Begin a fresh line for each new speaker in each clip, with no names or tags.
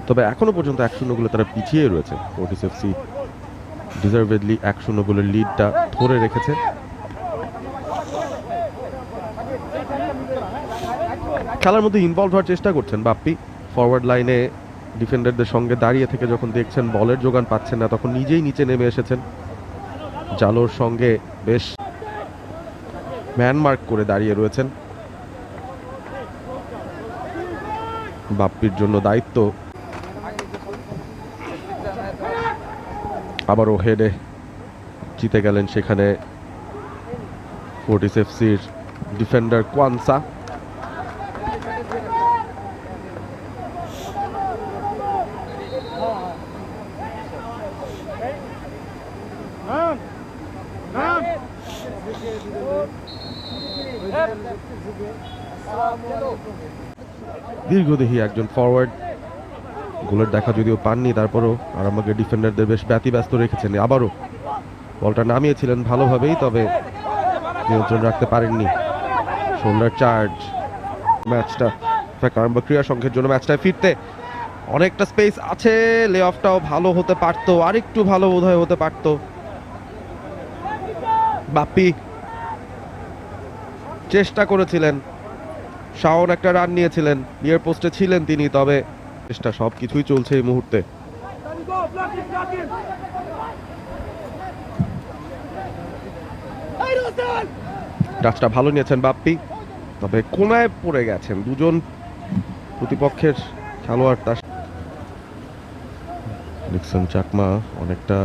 তবে এখনো পর্যন্ত 1-0 গোলে তারা পিছিয়ে রয়েছে। ফোর্টিস এফসি ডিজার্ভেডলি 1-0 গোলের লিডটা ধরে রেখেছে। খেলার মধ্যে ইনভলভ হওয়ার চেষ্টা করছেন বাপ্পি। ফরওয়ার্ড লাইনে ডিফেন্ডারদের সঙ্গে দাঁড়িয়ে থেকে যখন দেখছেন বলের যোগান পাচ্ছেন না, তখন নিজেই নিচে নেমে এসেছেন। জালোর সঙ্গে বেশ ম্যানমার্ক করে দাঁড়িয়ে রয়েছেন। বাপ্পির জন্য দায়িত্ব। আবারও হেডে জিতে গেলেন সেখানে ফোর্টিস এফসির ডিফেন্ডার কোয়ানসা। দীর্ঘদেহী একজন ফরওয়ার্ড, গোলের দেখা যদিও পাননি, তারপরও আরামবাগের ডিফেন্ডারদের বেশ ব্যতিব্যস্ত রেখেছেন। আবারও বলটা নামিয়েছিলেন ভালোভাবেই, তবে নিয়ন্ত্রণ রাখতে পারেননি। শোল্ডার চার্জ ম্যাচটা আরামবাগ ক্রীড়া সংঘের জন্য ম্যাচটায় ফিরতে অনেকটা স্পেস আছে। লে অফটাও ভালো হতে পারতো, আরেকটু ভালো বোধহয় হতে পারতো। বাপ্পি চেষ্টা করেছিলেন, শাওন একটা রান নিয়েছিলেন, নিয়ার পোস্টে ছিলেন তিনি, তবে চেষ্টা সব কিছুই চলছে এই মুহূর্তে। টাচটা ভালো নিয়েছেন বাপ্পি, তবে কোনায় পড়ে গেছেন দুজন প্রতিপক্ষের খেলোয়াড়। তার নিক্সন চাকমা অনেকটা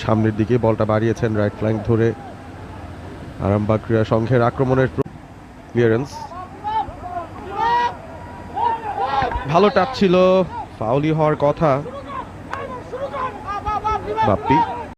সামনের দিকে বলটা বাড়িয়েছেন, রাইট ফ্ল্যাঙ্ক ধরে। আরামবাগ ক্রীড়া সংঘের আক্রমণের ক্লিয়ারেন্স ভালো টাচ ছিল, ফাউলি হওয়ার কথা। বাপ্পি